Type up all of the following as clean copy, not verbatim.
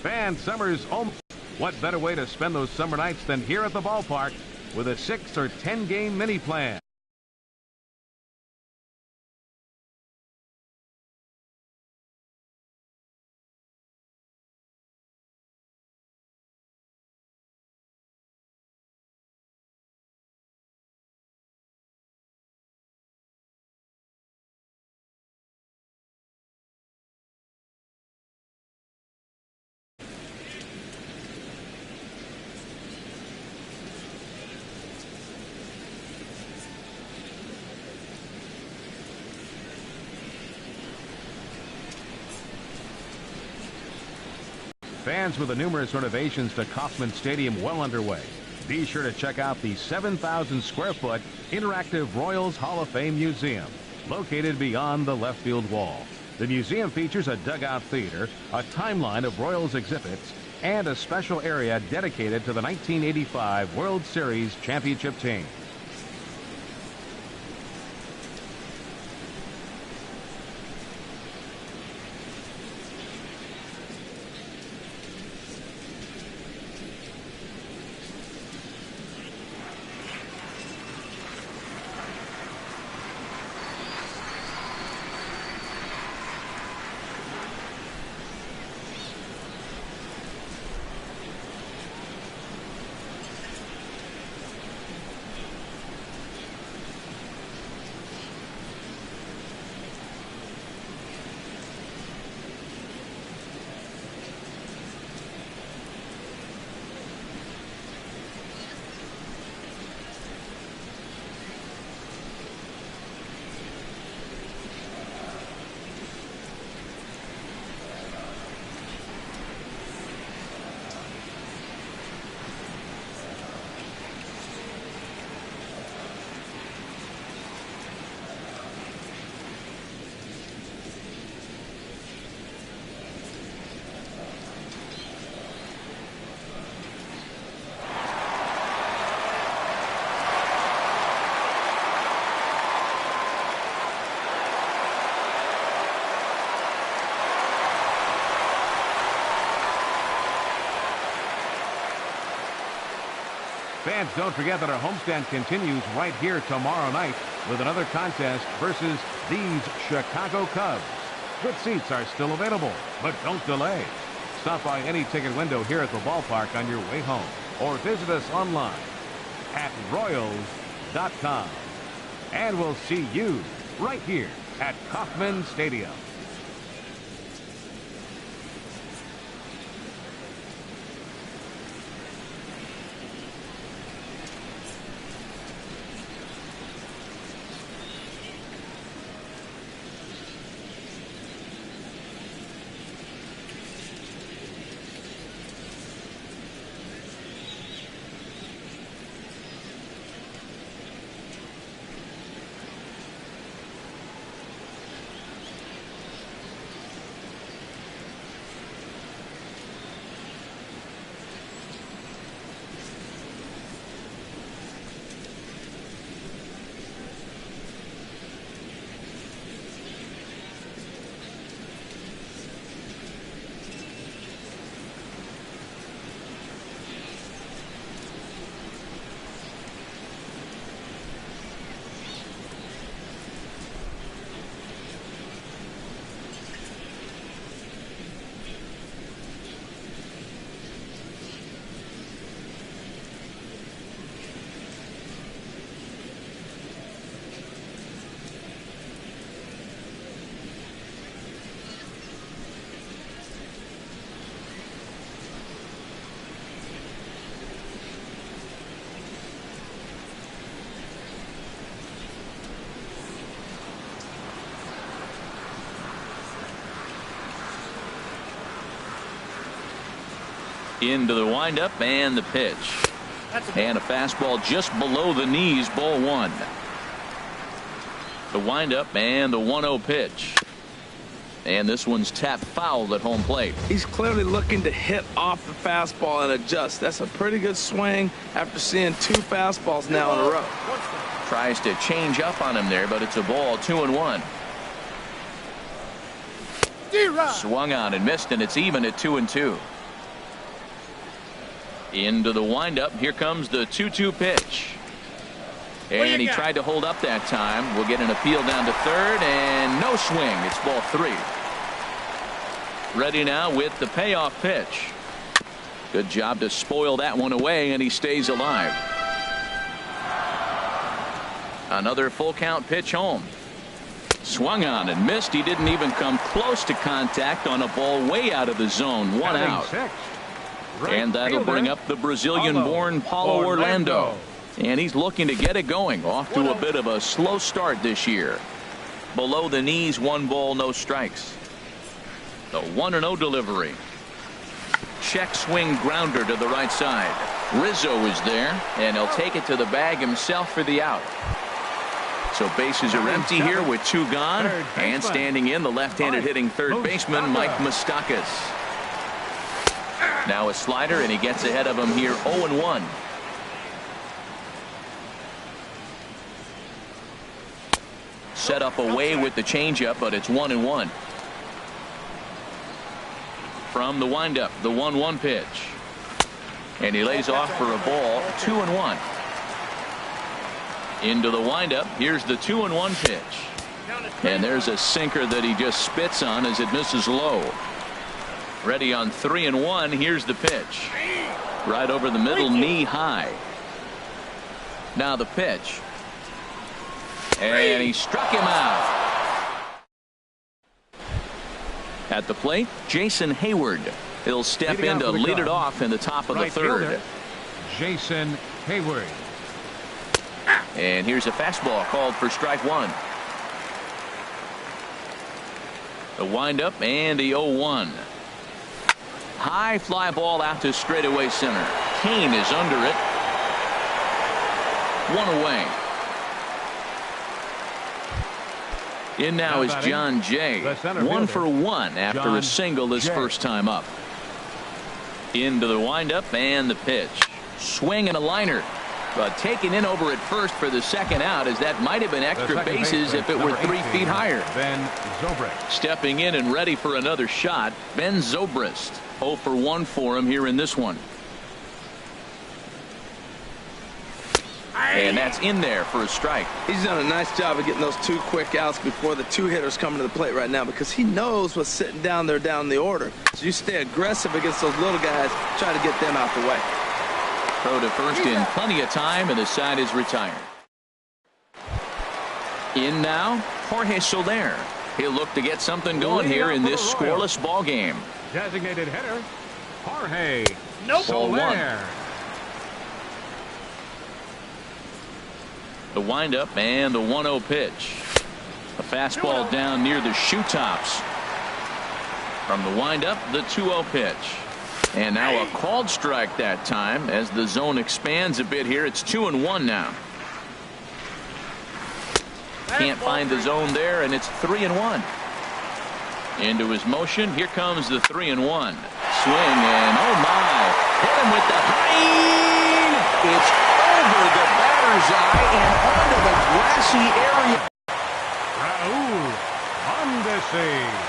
Fan summer's almost. What better way to spend those summer nights than here at the ballpark with a 6 or 10 game mini plan? Fans, with the numerous renovations to Kauffman Stadium well underway, be sure to check out the 7,000 square foot interactive Royals Hall of Fame Museum, located beyond the left field wall. The museum features a dugout theater, a timeline of Royals exhibits, and a special area dedicated to the 1985 World Series championship team. Fans, don't forget that our homestand continues right here tomorrow night with another contest versus these Chicago Cubs. Good seats are still available, but don't delay. Stop by any ticket window here at the ballpark on your way home or visit us online at Royals.com. And we'll see you right here at Kauffman Stadium. Into the windup and the pitch. And a fastball just below the knees, ball one. The windup and the 1-0 pitch. And this one's tapped foul at home plate. He's clearly looking to hit off the fastball and adjust. That's a pretty good swing after seeing two fastballs now in a row. Tries to change up on him there, but it's a ball, 2-1. Swung on and missed, and it's even at 2-2. Into the windup. Here comes the 2-2 pitch. And he tried to hold up that time. We'll get an appeal down to third, and no swing. It's ball 3. Ready now with the payoff pitch. Good job to spoil that one away, and he stays alive. Another full count pitch home. Swung on and missed. He didn't even come close to contact on a ball way out of the zone. 1 out. And that'll bring up the Brazilian-born Paulo Orlando. And he's looking to get it going. Off to a bit of a slow start this year. Below the knees, 1 ball, no strikes. The 1-0 delivery. Check swing grounder to the right side. Rizzo is there, and he'll take it to the bag himself for the out. So bases are empty here with 2 gone. And standing in, the left-handed hitting third baseman, Mike Moustakas. Now a slider, and he gets ahead of him here 0-1. Set up away with the changeup, but it's 1-1. From the windup, the 1-1 pitch. And he lays off for a ball, 2-1. Into the windup. Here's the 2-1 pitch. And there's a sinker that he just spits on as it misses low. Ready on 3-1. Here's the pitch. Right over the middle, knee high. Now the pitch. And he struck him out. At the plate, Jason Hayward. He'll step in to lead it off in the top of the third. Jason Hayward. And here's a fastball called for strike 1. The windup and the 0-1. High fly ball out to straightaway center. Kane is under it. 1 away. In now is John Jay. 1 for 1 after a single his first time up. Into the windup and the pitch. Swing and a liner. But taken in over at first for the second out, as that might have been extra bases if it were 3 feet higher. Ben Zobrist. Stepping in and ready for another shot, Ben Zobrist. 0 for 1 for him here in this one. And that's in there for a strike. He's done a nice job of getting those 2 quick outs before the 2 hitters coming to the plate right now, because he knows what's sitting down there down the order. So you stay aggressive against those little guys, try to get them out the way. Throw to first in plenty of time, and the side is retired. In now, Jorge Soler. He'll look to get something going here in this scoreless ball game. Designated hitter, Jorge Soler. The windup and the 1-0 pitch. A fastball down near the shoe tops. From the windup, the 2-0 pitch. And now a called strike that time as the zone expands a bit here. It's 2-1 now. Can't find the zone there, and it's 3-1. Into his motion. Here comes the 3-1. Swing, and oh my. Hit him with the high. It's over the batter's eye and onto the grassy area. Raul Mondesi.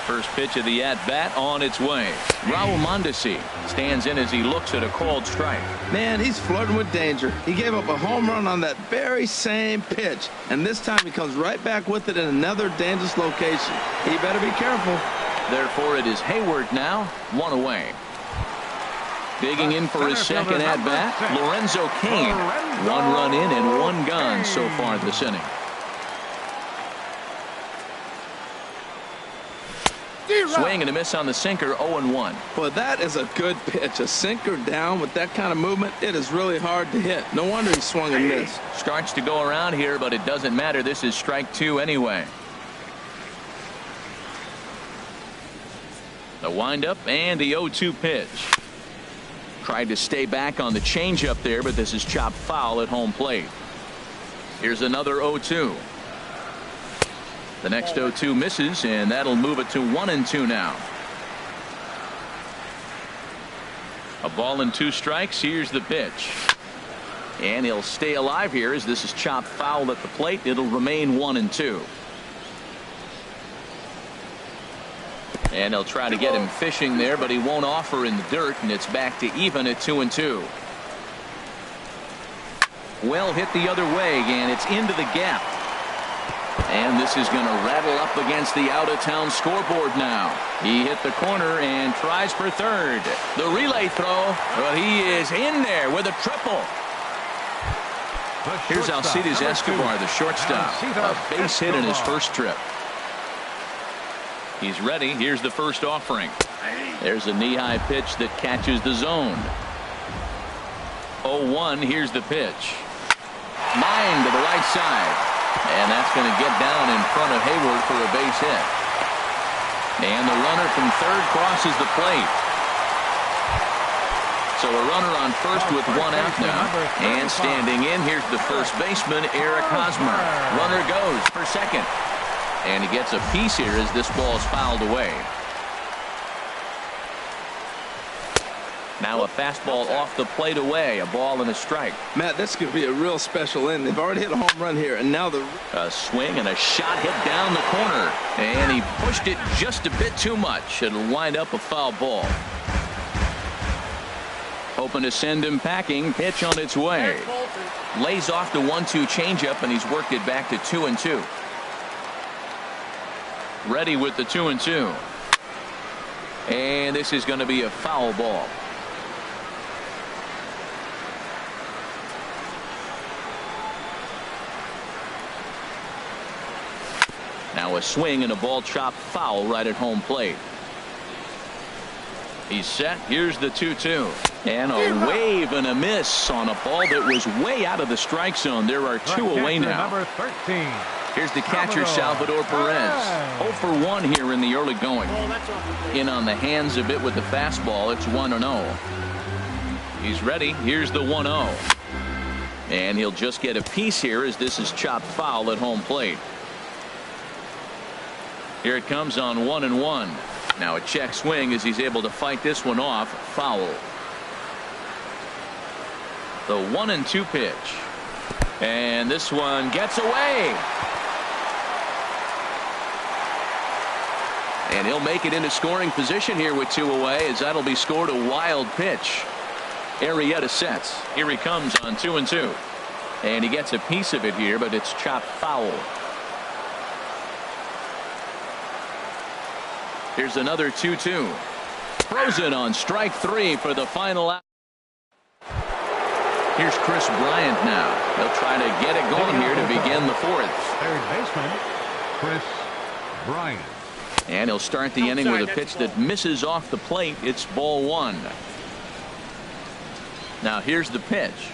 First pitch of the at-bat on its way. Raul Mondesi stands in as he looks at a called strike. Man, he's flirting with danger. He gave up a home run on that very same pitch, and this time he comes right back with it in another dangerous location. He better be careful. Therefore, it is Hayward now, 1 away. Digging in for his second at-bat, Lorenzo Cain. 1 run in and 1 gone so far this inning. Swing and a miss on the sinker, 0-1. Well, that is a good pitch. A sinker down with that kind of movement, it is really hard to hit. No wonder he swung and missed. Starts to go around here, but it doesn't matter. This is strike 2 anyway. The windup and the 0-2 pitch. Tried to stay back on the changeup there, but this is chopped foul at home plate. Here's another 0-2. The next 0-2 misses, and that'll move it to 1-2 now. A ball and 2 strikes. Here's the pitch. And he'll stay alive here as this is chopped foul at the plate. It'll remain 1-2. And they'll try to get him fishing there, but he won't offer in the dirt, and it's back to even at 2-2. Well hit the other way, and it's into the gap. And this is going to rattle up against the out-of-town scoreboard now. He hit the corner and tries for third. The relay throw, but he is in there with a triple. Here's Alcides Escobar, the shortstop. A base hit in his first trip. He's ready. Here's the first offering. There's a knee-high pitch that catches the zone. 0-1. Here's the pitch. Line to the right side. And that's going to get down in front of Hayward for a base hit. And the runner from third crosses the plate. So a runner on first with 1 out now. And standing in, here's the first baseman, Eric Hosmer. Runner goes for second. And he gets a piece here as this ball is fouled away. Now a fastball off the plate away. A ball and a strike. Matt, this could be a real special inning. They've already hit a home run here, and now a swing and a shot hit down the corner. And he pushed it just a bit too much. It'll wind up a foul ball. Hoping to send him packing. Pitch on its way. Lays off the 1-2 changeup, and he's worked it back to 2-2. Ready with the 2-2. And this is going to be a foul ball. Now a swing and a ball chopped foul right at home plate. He's set. Here's the 2-2. And a wave and a miss on a ball that was way out of the strike zone. There are 2 away now. Number 13. Here's the catcher, Salvador Perez. 0 for 1 here in the early going. In on the hands a bit with the fastball. It's 1-0. He's ready. Here's the 1-0. And he'll just get a piece here as this is chopped foul at home plate. Here it comes on 1-1. Now a check swing as he's able to fight this one off. Foul. The 1-2 pitch. And this one gets away. And he'll make it into scoring position here with 2 away, as that'll be scored a wild pitch. Arrieta sets. Here he comes on 2-2. And he gets a piece of it here, but it's chopped foul. Here's another 2-2. Frozen on strike 3 for the final out. Here's Chris Bryant now. He'll try to get it going here to begin the 4th. Third baseman, Chris Bryant. And he'll start the inning with a pitch that misses off the plate. It's ball 1. Now here's the pitch.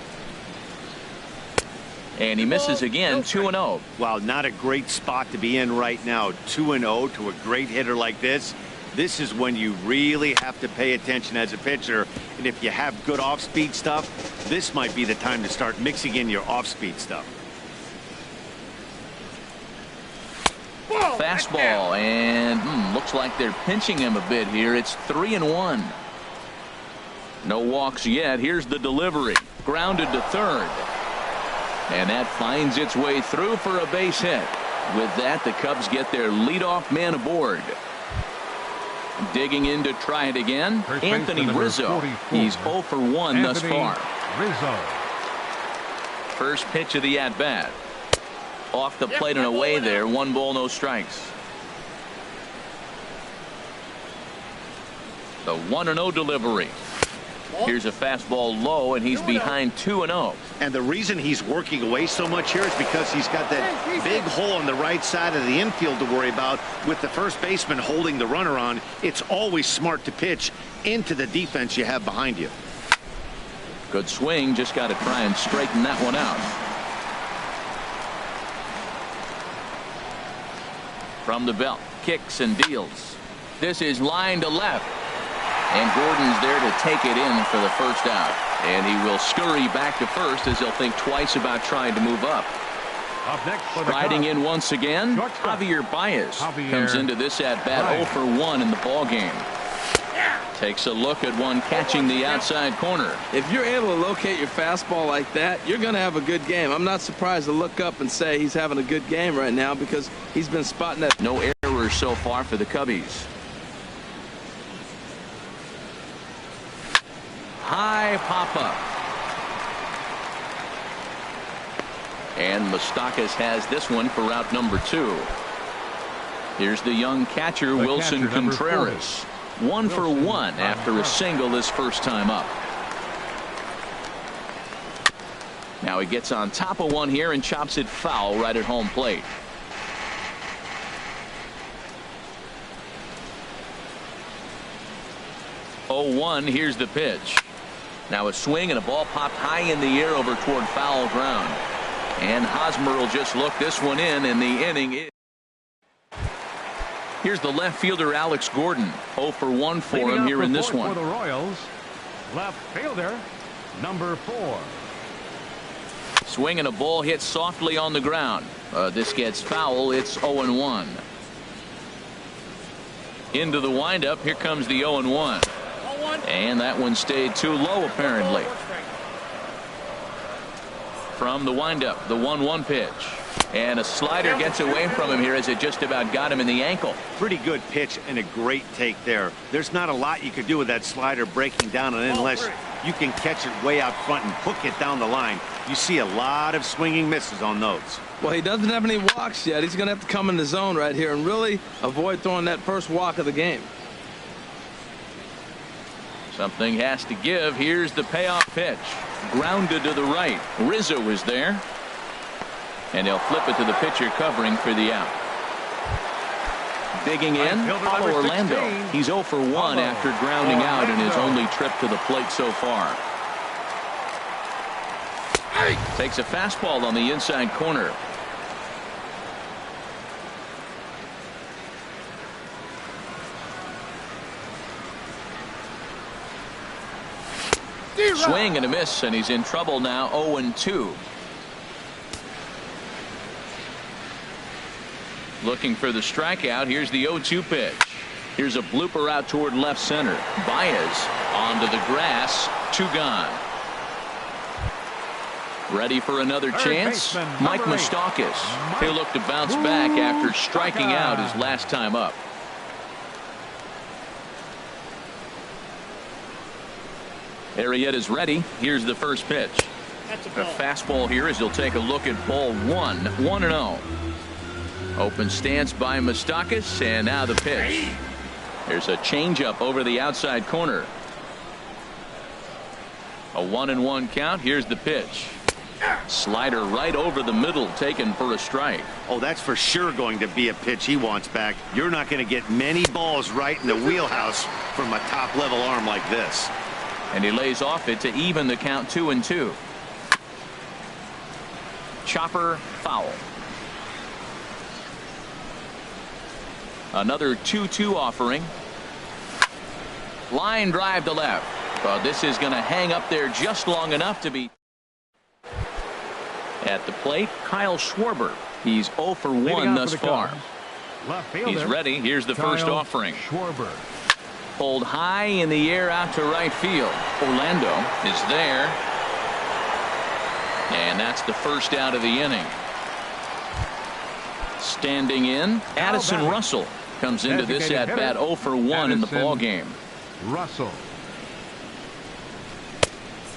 And he misses again. 2-0. Wow, not a great spot to be in right now. 2-0 to a great hitter like this. This is when you really have to pay attention as a pitcher. And if you have good off-speed stuff, this might be the time to start mixing in your off-speed stuff. Fastball, and looks like they're pinching him a bit here. It's 3-1. No walks yet. Here's the delivery. Grounded to third. And that finds its way through for a base hit. With that, the Cubs get their leadoff man aboard. Digging in to try it again, Anthony Rizzo. He's 0 for 1 thus far. Rizzo. First pitch of the at-bat. Off the plate and away there. 1 ball, no strikes. The 1-0 delivery. Here's a fastball low, and he's behind 2-0. And the reason he's working away so much here is because he's got that big hole on the right side of the infield to worry about. With the first baseman holding the runner on, it's always smart to pitch into the defense you have behind you. Good swing. Just got to try and straighten that one out. From the belt, kicks and deals. This is line to left. And Gordon's there to take it in for the first out. And he will scurry back to first as he'll think twice about trying to move up. Up next for the Riding Cubs, in once again, shortstop. Javier Baez Javier comes into this at-bat 0 for 1 in the ball game. Takes a look at one catching the outside corner. If you're able to locate your fastball like that, you're going to have a good game. I'm not surprised to look up and say he's having a good game right now because he's been spotting that. No errors so far for the Cubbies. High pop-up. And Moustakas has this one for route number 2. Here's the young catcher, Wilson Contreras. 1 for 1 after a single his first time up. Now he gets on top of one here and chops it foul right at home plate. Oh, 1, here's the pitch. Now a swing and a ball popped high in the air over toward foul ground. And Hosmer will just look this one in, and the inning is. Here's the left fielder, Alex Gordon. 0 for 1 for him here in this one. For the Royals, left fielder, number 4. Swing and a ball hit softly on the ground. This gets foul. It's 0-1. Into the windup. Here comes the 0-1. And that one stayed too low, apparently. From the windup, the 1-1 pitch. And a slider gets away from him here as it just about got him in the ankle. Pretty good pitch and a great take there. There's not a lot you could do with that slider breaking down unless you can catch it way out front and hook it down the line. You see a lot of swinging misses on those. Well, he doesn't have any walks yet. He's going to have to come in the zone right here and really avoid throwing that first walk of the game. Something has to give. Here's the payoff pitch. Grounded to the right. Rizzo is there. And he'll flip it to the pitcher covering for the out. Digging in, Paulo Orlando. He's 0 for 1 after grounding out in his only trip to the plate so far. Takes a fastball on the inside corner. Swing and a miss, and he's in trouble now. 0-2. Looking for the strikeout. Here's the 0-2 pitch. Here's a blooper out toward left center. Baez onto the grass. 2 gone. Ready for another chance? Mike Moustakas. He'll look to bounce back after striking out his last time up. Arrieta's ready. Here's the first pitch. A fastball here as he'll take a look at ball 1. 1-0. Open stance by Moustakas, and now the pitch. There's a changeup over the outside corner. A 1-1 count. Here's the pitch. Slider right over the middle, taken for a strike. Oh, that's for sure going to be a pitch he wants back. You're not going to get many balls right in the wheelhouse from a top-level arm like this. And he lays off it to even the count. 2-2. Chopper foul. Another 2-2 offering. Line drive to left. But this is going to hang up there just long enough to be. At the plate, Kyle Schwarber. He's 0 for 1 thus far. He's ready. Here's the first offering. Schwarber. Pulled high in the air out to right field. Orlando is there. And that's the first out of the inning. Standing in, Addison Russell comes into this at bat 0 for 1 in the ball game. Russell.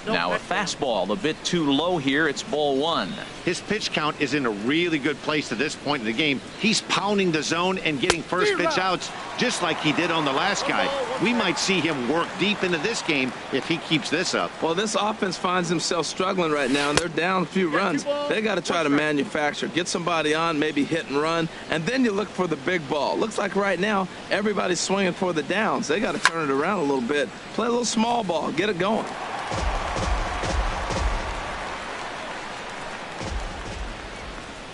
Now a fastball a bit too low here. It's ball 1. His pitch count is in a really good place at this point in the game. He's pounding the zone and getting first pitch outs just like he did on the last guy. We might see him work deep into this game if he keeps this up. Well, this offense finds himself struggling right now, and they're down a few runs. They got to try to manufacture, get somebody on, maybe hit and run, and then you look for the big ball. Looks like right now everybody's swinging for the downs. They got to turn it around a little bit, play a little small ball, get it going.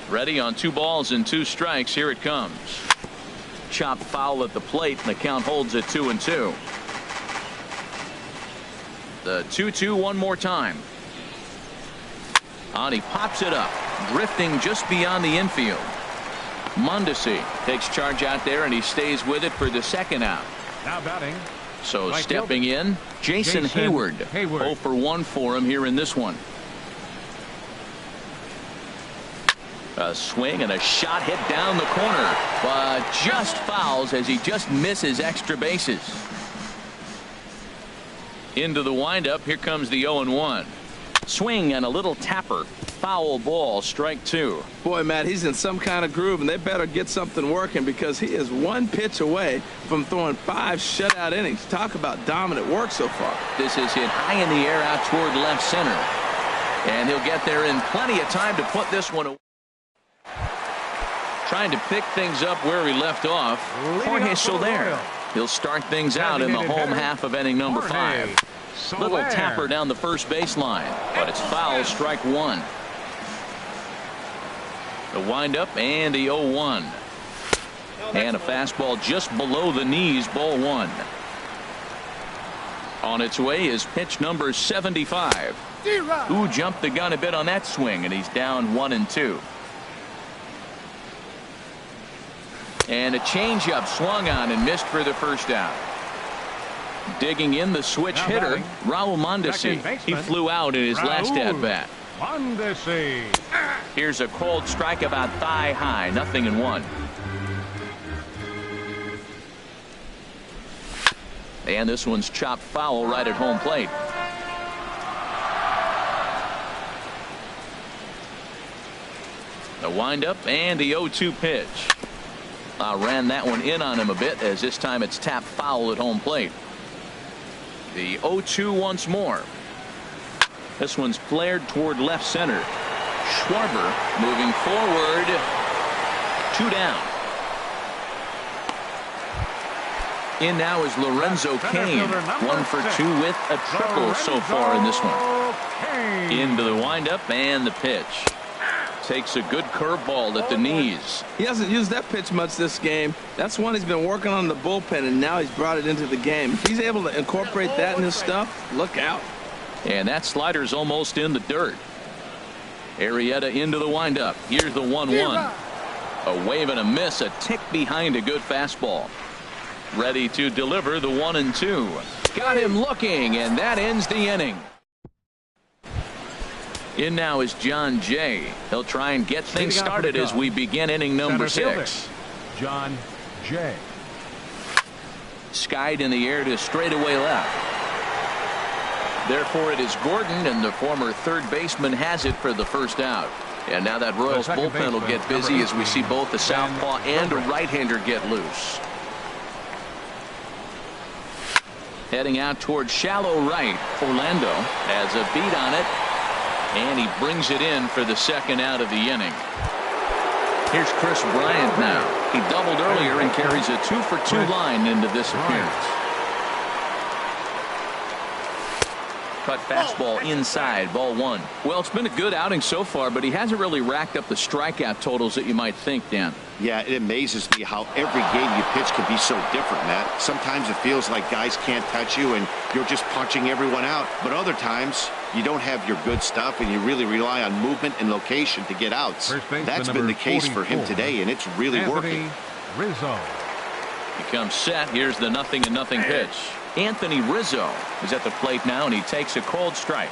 Ready on 2 balls and 2 strikes. Here it comes. Chopped foul at the plate, and the count holds at 2-2. The 2-2 one more time. And he pops it up. drifting just beyond the infield. Mondesi takes charge out there, and he stays with it for the second out. Now batting. So Right stepping in, Jason Hayward. 0 for 1 for him here in this one. A swing and a shot hit down the corner, but just fouls as he just misses extra bases. Into the windup. Here comes the 0-1. Swing and a little tapper. Foul ball, strike 2. Boy, Matt, he's in some kind of groove, and they better get something working because he is one pitch away from throwing 5 shutout innings. Talk about dominant work so far. This is hit high in the air out toward left center. And he'll get there in plenty of time to put this one away. Trying to pick things up where he left off. Jorge Soler. He'll start things out in the home half of inning number 5. Little tapper down the first baseline, but it's foul, strike 1. The windup and the 0-1. And a fastball just below the knees, ball 1. On its way is pitch number 75. Who jumped the gun a bit on that swing, and he's down 1-2. And a changeup swung on and missed for the first out. Digging in the switch hitter, Raul Mondesi. He flew out in his last at-bat. Mondesi. Here's a cold strike about thigh high, 0-1. And this one's chopped foul right at home plate. The windup and the 0-2 pitch. Ran that one in on him a bit, as this time it's tapped foul at home plate. The 0-2 once more. This one's flared toward left center. Schwarber moving forward. 2 down. In now is Lorenzo Cain. 1 for 2 with a triple so far in this one. Into the windup and the pitch. Takes a good curveball at the knees. He hasn't used that pitch much this game. That's one he's been working on in the bullpen, and now he's brought it into the game. If he's able to incorporate that in his stuff, look out. And that slider's almost in the dirt. Arrieta into the windup. Here's the 1-1. A wave and a miss, a tick behind a good fastball. Ready to deliver the 1-2. Got him looking, and that ends the inning. In now is John Jay. He'll try and get things started as we begin inning number 6. John Jay. Skied in the air to straightaway left. Therefore, it is Gordon, and the former third baseman has it for the first out. And now that Royals bullpen will get busy as we see both the southpaw and a right-hander get loose. Heading out toward shallow right. Orlando has a beat on it. And he brings it in for the second out of the inning. Here's Chris Bryant now. He doubled earlier and carries a 2 for 2 line into this appearance. Cut fastball inside, ball 1. Well, it's been a good outing so far, but he hasn't really racked up the strikeout totals that you might think, Dan. Yeah, it amazes me how every game you pitch can be so different, Matt. Sometimes it feels like guys can't touch you and you're just punching everyone out. But other times you don't have your good stuff and you really rely on movement and location to get outs. That's been the case for him today, and it's really working. Rizzo. He comes set. Here's the 0-0 pitch. Anthony Rizzo is at the plate now, and he takes a cold strike.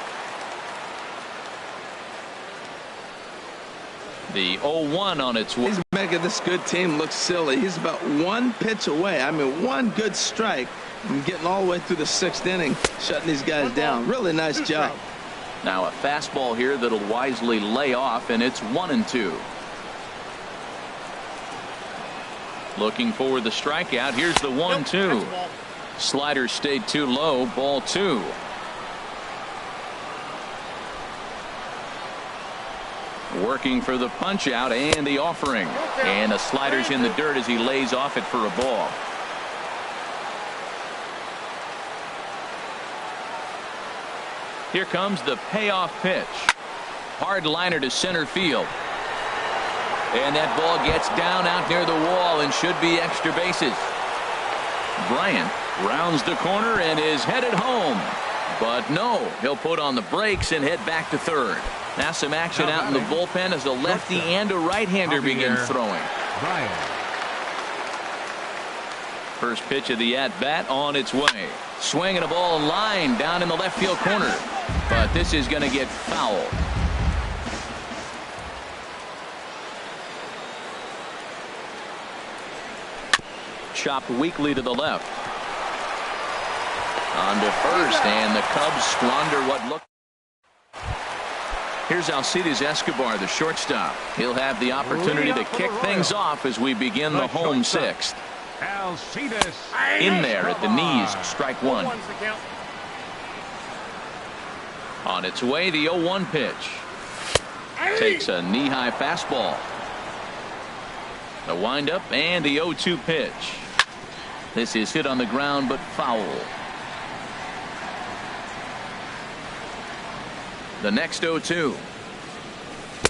The 0-1 on its way. He's making this good team look silly. He's about 1 pitch away. I mean, 1 good strike and getting all the way through the 6th inning, shutting these guys down. Really nice job. Now a fastball here that'll wisely lay off, and it's 1-2. Looking for the strikeout. Here's the 1-2. Slider stayed too low, ball 2. Working for the punch out and the offering, and the slider's in the dirt as he lays off it for a ball. Here comes the payoff pitch. Hard liner to center field, and that ball gets down out near the wall and should be extra bases. Bryant rounds the corner and is headed home. But no, he'll put on the brakes and head back to third. Now some action out in the bullpen as a lefty and a right-hander begin throwing. First pitch of the at-bat on its way. Swinging a ball line down in the left field corner. But this is going to get foul. Chopped weakly to the left. On to first, and the Cubs squander what looked. Here's Alcides Escobar, the shortstop. He'll have the opportunity to kick things off as we begin the home sixth. Alcides In there at the knees, strike one. On its way, the 0-1 pitch. Takes a knee-high fastball. The windup and the 0-2 pitch. This is hit on the ground, but foul. The next 0-2.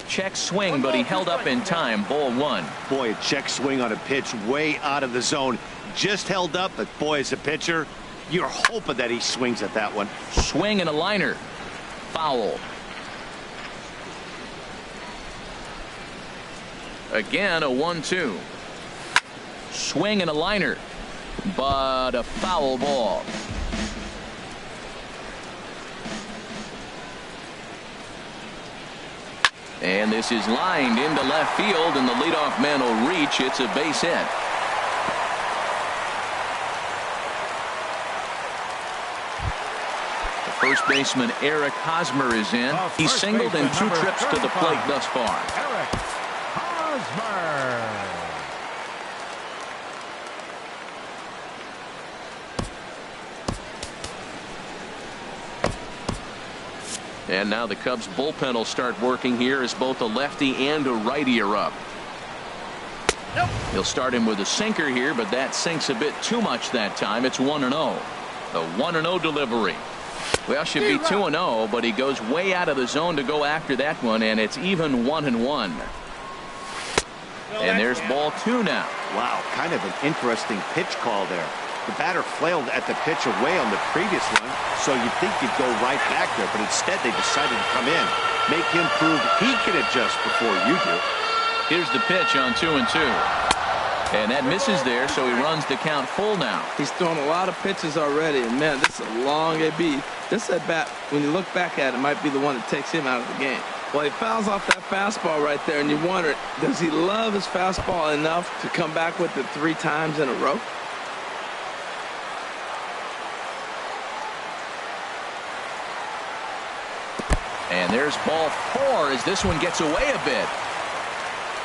Check swing, but he held up in time. Ball one. Boy, a check swing on a pitch way out of the zone. Just held up, but boy, as a pitcher, you're hoping that he swings at that one. Swing and a liner. Foul. Again, a 1-2. Swing and a liner, but a foul ball. And this is lined into left field, and the leadoff man will reach. It's a base hit. The first baseman Eric Hosmer is in. He's singled in 2 trips to the plate thus far. Eric Hosmer. And now the Cubs bullpen will start working here as both a lefty and a righty are up. He'll start him with a sinker here, but that sinks a bit too much that time. It's 1-0. The 1-0 delivery. Well, should be 2-0, but he goes way out of the zone to go after that one, and it's even 1-1. And there's ball 2 now. Wow, kind of an interesting pitch call there. The batter flailed at the pitch away on the previous one, so you'd think you'd go right back there, but instead they decided to come in, make him prove he can adjust before you do. Here's the pitch on 2-2. And that misses there, so he runs the count full now. He's thrown a lot of pitches already, and man, this is a long AB. This at bat, when you look back at it, might be the one that takes him out of the game. Well, he fouls off that fastball right there, and you wonder, does he love his fastball enough to come back with it 3 times in a row? And there's ball 4 as this one gets away a bit.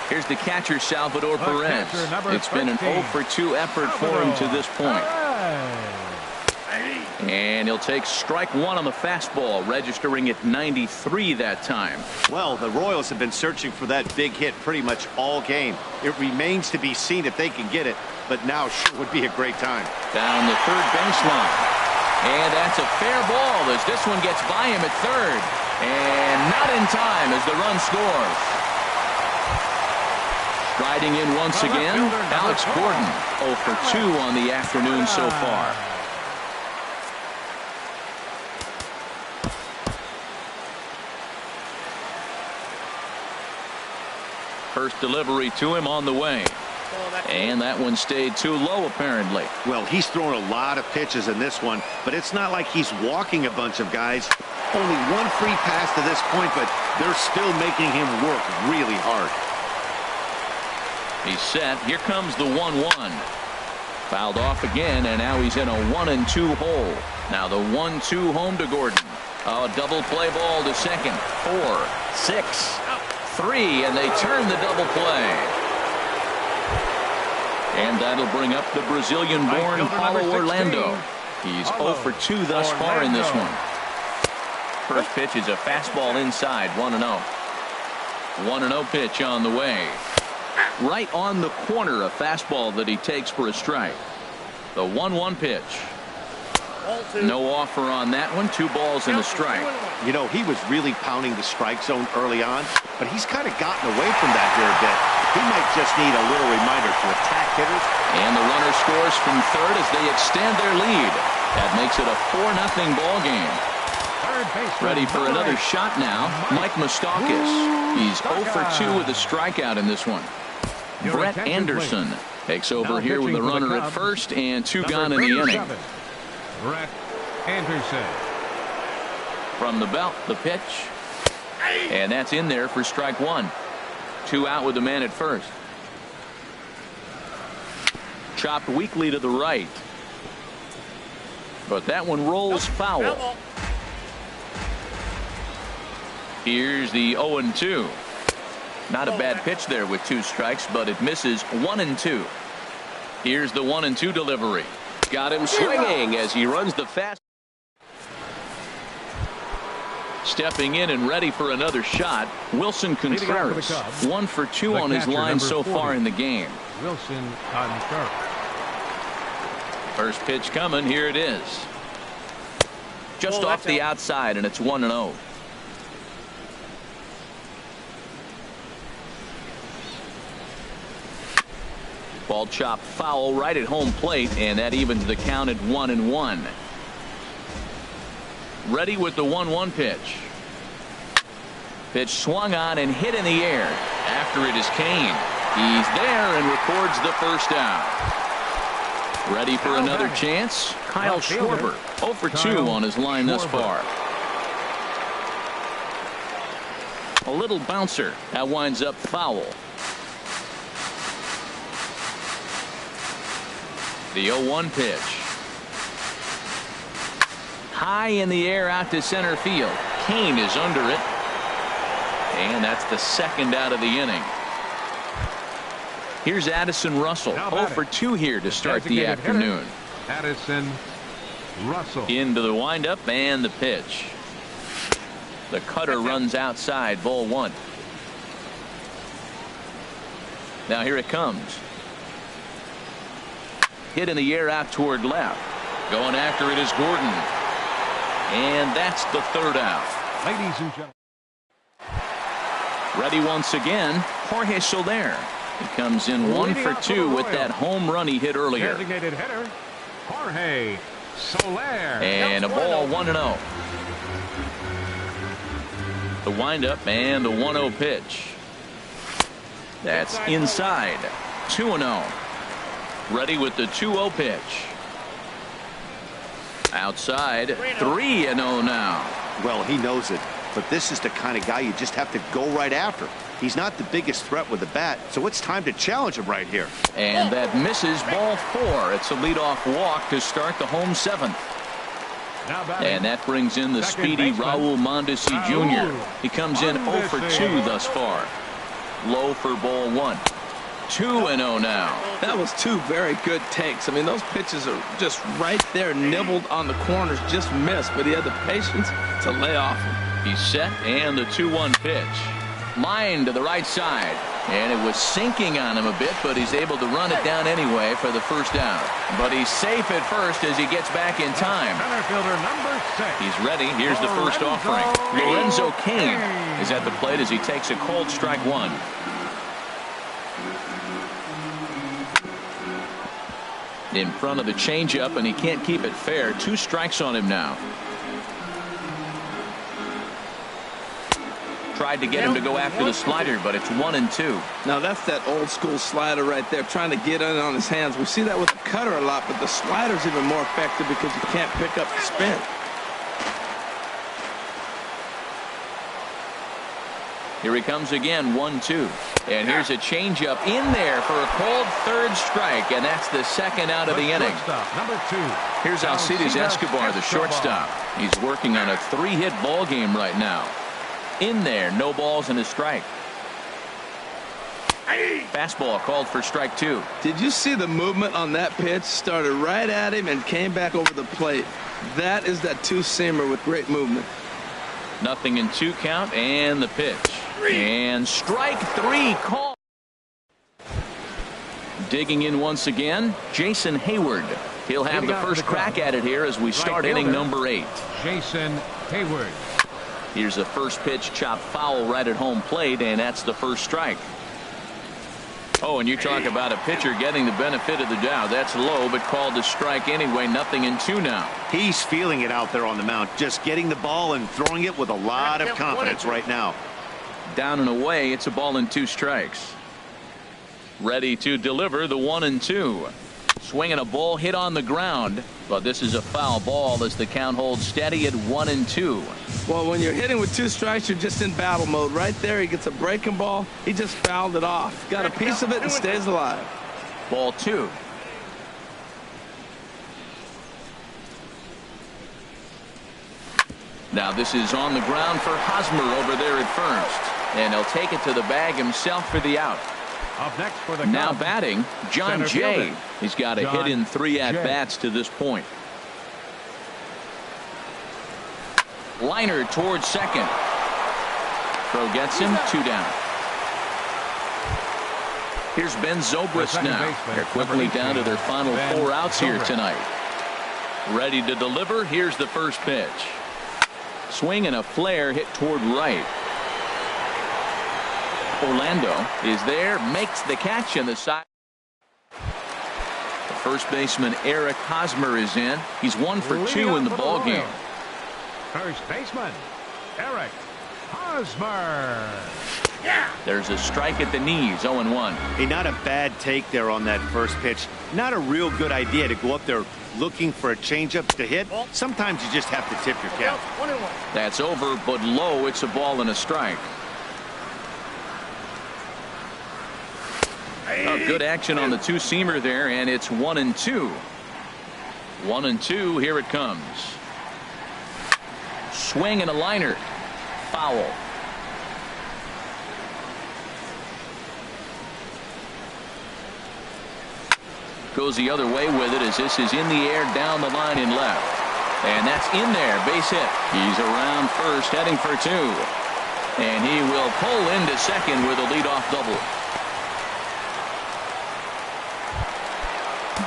Here's the catcher, Salvador Perez. It's been an 0-for-2 effort for him to this point. And he'll take strike 1 on the fastball, registering at 93 that time. Well, the Royals have been searching for that big hit pretty much all game. It remains to be seen if they can get it, but now sure would be a great time. Down the third baseline. And that's a fair ball as this one gets by him at third. And not in time as the run scores. Striding in once again, Alex Gordon. 0-for-2 on the afternoon so far. First delivery to him on the way. And that one stayed too low, apparently. Well, he's thrown a lot of pitches in this one, but it's not like he's walking a bunch of guys. Only 1 free pass to this point, but they're still making him work really hard. He's set. Here comes the 1-1. Fouled off again, and now he's in a 1-2 hole. Now the 1-2 home to Gordon. A double play ball to second. 4, 6, 3, and they turn the double play. And that'll bring up the Brazilian-born Paulo Orlando. He's 0-for-2 thus far in this one. First pitch is a fastball inside, 1-0. 1-0 pitch on the way. Right on the corner, a fastball that he takes for a strike. The 1-1 pitch. No offer on that one. 2 balls and a strike. You know, he was really pounding the strike zone early on, but he's kind of gotten away from that here a bit. He might just need a little reminder to attack hitters. And the runner scores from third as they extend their lead. That makes it a 4-0 ball game. Ready for another shot now, Mike Moustakas. He's 0 for 2 with a strikeout in this one. Brett Anderson takes over here with a runner at first and 2 gone in the inning. Brett Anderson. From the belt, the pitch. And that's in there for strike 1. 2 out with the man at first. Chopped weakly to the right. But that one rolls foul. Here's the 0-2. Not a bad pitch there with 2 strikes, but it misses 1-2. Here's the 1-2 delivery. Got him swinging as he runs the fast. Stepping in and ready for another shot, Wilson Contreras. 1 for 2 on his line so far in the game. Wilson Contreras. First pitch coming. Here it is. Just off the outside, and it's 1-0. Ball chopped foul right at home plate, and that evens the count at 1-1. Ready with the 1-1 pitch. Pitch swung on and hit in the air. After it is Kane. He's there and records the first out. Ready for another chance? Kyle Schwarber. 0 for 2 on his line thus far. A little bouncer. That winds up foul. The 0-1 pitch. High in the air out to center field. Kane is under it. And that's the second out of the inning. Here's Addison Russell. 0 for 2 here to start the afternoon. Addison Russell. Into the windup and the pitch. The cutter runs outside, ball 1. Now here it comes. Hit in the air out toward left. Going after it is Gordon. And that's the third out. Ladies and gentlemen. Ready once again, Jorge Soler. He comes in 1 for 2 with that home run he hit earlier. Designated hitter, Jorge Soler. And a ball 1-0. The windup and the 1-0 pitch. That's inside. 2-0. Ready with the 2-0 pitch. Outside. 3-0 now. Well, he knows it. But this is the kind of guy you just have to go right after. He's not the biggest threat with the bat, so it's time to challenge him right here. And that misses, ball 4. It's a leadoff walk to start the home 7th. And that brings in the speedy Raul Mondesi Jr. He comes in 0 for 2 thus far. Low for ball 1. 2-0 now. That was 2 very good takes. I mean, those pitches are just right there, nibbled on the corners, just missed, but he had the patience to lay off him. He's set, and the 2-1 pitch. Line to the right side, and it was sinking on him a bit, but he's able to run it down anyway for the first down. But he's safe at first as he gets back in time. Center fielder number 6. He's ready. Here's the first offering. Lorenzo Cain is at the plate as he takes a called strike 1. In front of the changeup, and he can't keep it fair. 2 strikes on him now. Tried to get him to go after the slider, but it's 1-2. Now that's that old school slider right there, trying to get in on his hands. We see that with the cutter a lot, but the slider's even more effective because you can't pick up the spin. Here he comes again, 1-2. And here's a changeup in there for a called third strike, and that's the second out of the inning. Number 2. Here's Alcides Escobar, the shortstop. He's working on a 3-hit ball game right now. In there, no balls and a strike. Fastball called for strike 2. Did you see the movement on that pitch? Started right at him and came back over the plate. That is that 2-seamer with great movement. 0-2 count, and the pitch. And strike 3 called. Digging in once again, Jason Hayward. He'll have the first crack at it here as we start inning number 8. Jason Hayward. Here's the first pitch, chopped foul right at home plate, and that's the first strike. Oh, and you talk about a pitcher getting the benefit of the doubt. That's low, but called a strike anyway. 0-2 now. He's feeling it out there on the mound, just getting the ball and throwing it with a lot of confidence right now. Down and away, it's a ball and 2 strikes. Ready to deliver the 1-2. Swinging a ball hit on the ground, but this is a foul ball as the count holds steady at 1-2. Well, when you're hitting with 2 strikes, you're just in battle mode. Right there, he gets a breaking ball. He just fouled it off. Got a piece of it and stays alive. Ball 2. Now this is on the ground for Hosmer over there at first, and he'll take it to the bag himself for the out. Up next for the now Cubs, batting, John center Jay. fielder. He's got a hit in 3 at-bats to this point. Liner towards second. Throw gets him, 2 down. Here's Ben Zobrist now. They're quickly down to their final 4 outs here tonight. Ready to deliver. Here's the first pitch. Swing and a flare hit toward right. Orlando is there, makes the catch in the side. The first baseman Eric Hosmer is in. He's 1 for 2 in the ball game. First baseman Eric Hosmer. There's a strike at the knees. 0-1. Hey, not a bad take there on that first pitch. Not a real good idea to go up there looking for a changeup to hit. Sometimes you just have to tip your cap. That's over, but low. It's a ball and a strike. Good action on the 2-seamer there, and it's 1-2. 1-2. Here it comes. Swing and a liner. Foul. Goes the other way with it as this is in the air down the line in left. And that's in there. Base hit. He's around first, heading for 2. And he will pull into second with a leadoff double.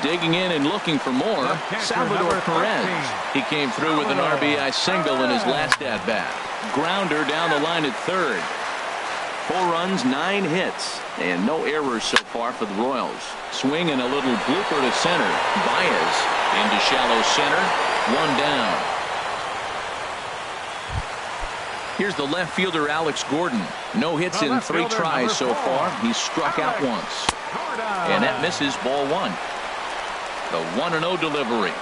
Digging in and looking for more, Salvador Perez. He came through with an RBI single in his last at-bat. Grounder down the line at third. 4 runs, 9 hits, and no errors so far for the Royals. Swing and a little blooper to center. Baez into shallow center. 1 down. Here's the left fielder Alex Gordon. No hits in 3 tries so far. He's struck out once. And that misses, ball 1. The 1-0 delivery.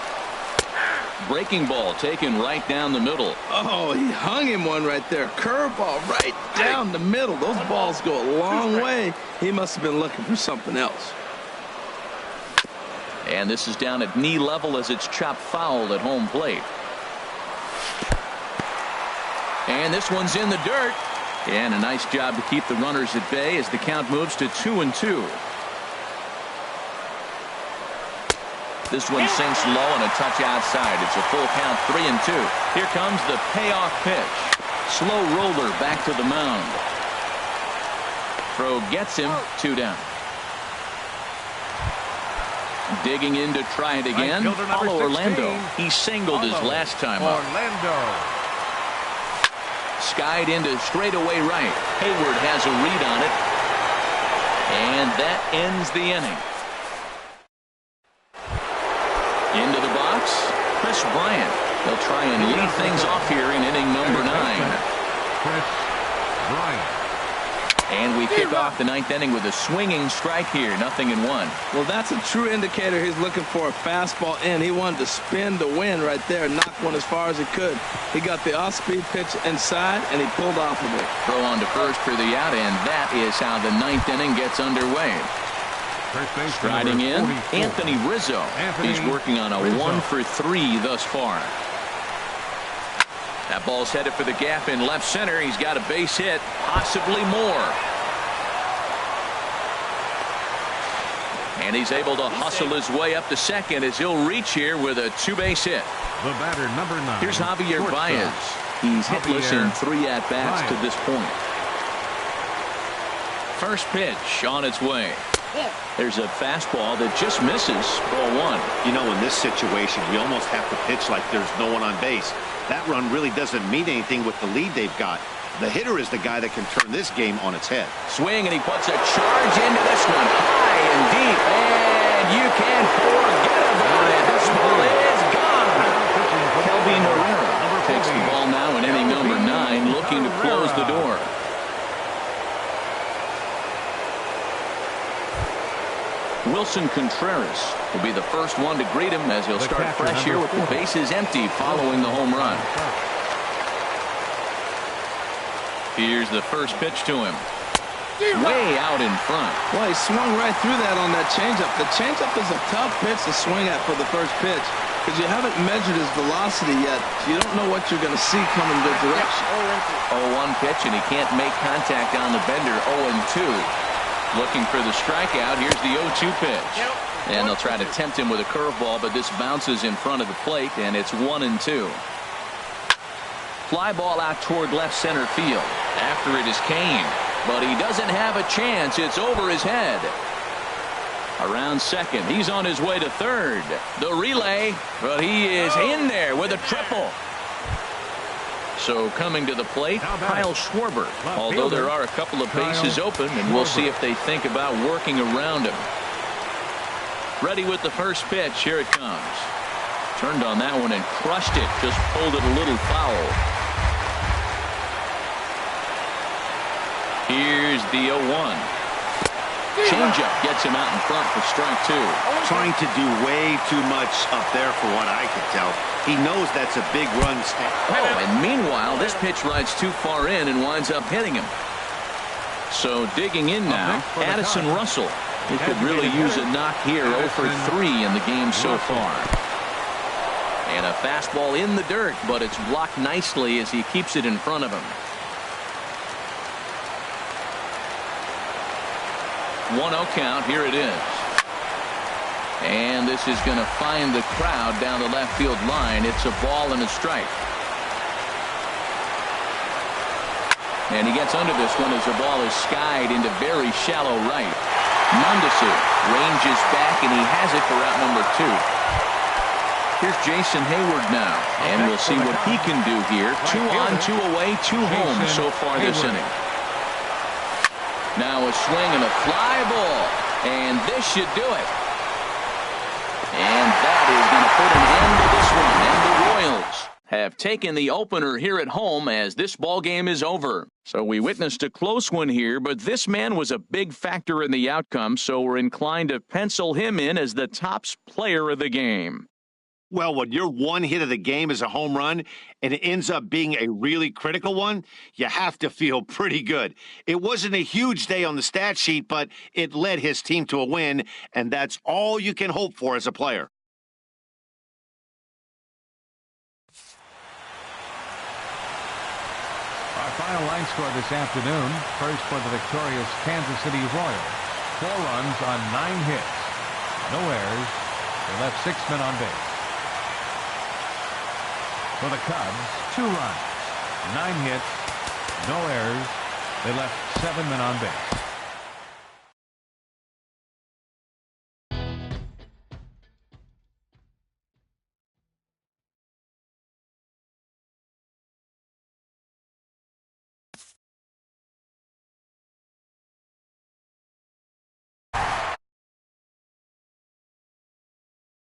Breaking ball taken right down the middle. Oh, he hung him one right there. Curveball right down the middle. Those balls go a long way. He must have been looking for something else. And this is down at knee level as it's chopped foul at home plate. And this one's in the dirt. And a nice job to keep the runners at bay as the count moves to 2-2. This one sinks low and a touch outside. It's a full count, 3-2. Here comes the payoff pitch. Slow roller back to the mound. Throw gets him, 2 down. Digging in to try it again. Paulo Orlando. He singled his last time up. Skied into straightaway right. Hayward has a read on it. And that ends the inning. Into the box, Chris Bryant. They'll try and lead things off here in inning number 9. Chris Bryant. And we kick off the 9th inning with a swinging strike here. 0-1. Well, that's a true indicator he's looking for a fastball in. He wanted to spin to win right there, knock one as far as he could. He got the off-speed pitch inside, and he pulled off of it. Throw on to first for the out, and that is how the 9th inning gets underway. Striding in, Anthony Rizzo. He's working on a 1 for 3 thus far. That ball's headed for the gap in left center. He's got a base hit, possibly more. And he's able to hustle his way up to second as he'll reach here with a 2-base hit. The batter, number 9. Here's Javier Baez. He's hitless in 3 at-bats to this point. First pitch on its way. There's a fastball that just misses, ball 1. You know, in this situation, you almost have to pitch like there's no one on base. That run really doesn't mean anything with the lead they've got. The hitter is the guy that can turn this game on its head. Swing, and he puts a charge into this one, high and deep, and you can't forget about it. This ball is gone. Kelvin Herrera takes the ball now in inning number 9, looking to close the door. Wilson Contreras will be the first one to greet him as he'll start fresh here with the bases empty following the home run. Here's the first pitch to him. Way out in front. Well, he swung right through that on that changeup. The changeup is a tough pitch to swing at for the first pitch because you haven't measured his velocity yet. You don't know what you're going to see coming good direction. 0-1 pitch, and he can't make contact on the bender. 0-2. Looking for the strikeout. Here's the 0-2 pitch. And they'll try to tempt him with a curveball, but this bounces in front of the plate, and it's 1-2. Fly ball out toward left center field. After it is Kane, but he doesn't have a chance. It's over his head. Around second. He's on his way to third. The relay, but he is in there with a triple. So coming to the plate, Kyle Schwarber. Although there are a couple of bases open, and we'll see if they think about working around him. Ready with the first pitch. Here it comes. Turned on that one and crushed it. Just pulled it a little foul. Here's the 0-1. Changeup gets him out in front for strike 2. Trying to do way too much up there for what I could tell. He knows that's a big run. Oh, and meanwhile, this pitch rides too far in and winds up hitting him. So digging in now, Addison Russell. He could really use a knock here. 0 for 3 in the game so far. And a fastball in the dirt, but it's blocked nicely as he keeps it in front of him. 1-0 count. Here it is. And this is going to find the crowd down the left field line. It's a ball and a strike. And he gets under this one as the ball is skied into very shallow right. Mondesi ranges back, and he has it for out number 2. Here's Jason Hayward now, and we'll see what he can do here. 2 on, 2 away, 2 home so far this inning. Now a swing and a fly ball, and this should do it. And that is going to put an end to this one, and the Royals have taken the opener here at home as this ball game is over. So we witnessed a close one here, but this man was a big factor in the outcome, so we're inclined to pencil him in as the top player of the game. Well, when your one hit of the game is a home run and it ends up being a really critical one, you have to feel pretty good. It wasn't a huge day on the stat sheet, but it led his team to a win, and that's all you can hope for as a player. Our final line score this afternoon. First for the victorious Kansas City Royals. 4 runs on 9 hits. No errors. They left 6 men on base. For the Cubs, 2 runs, 9 hits, no errors. They left 7 men on base.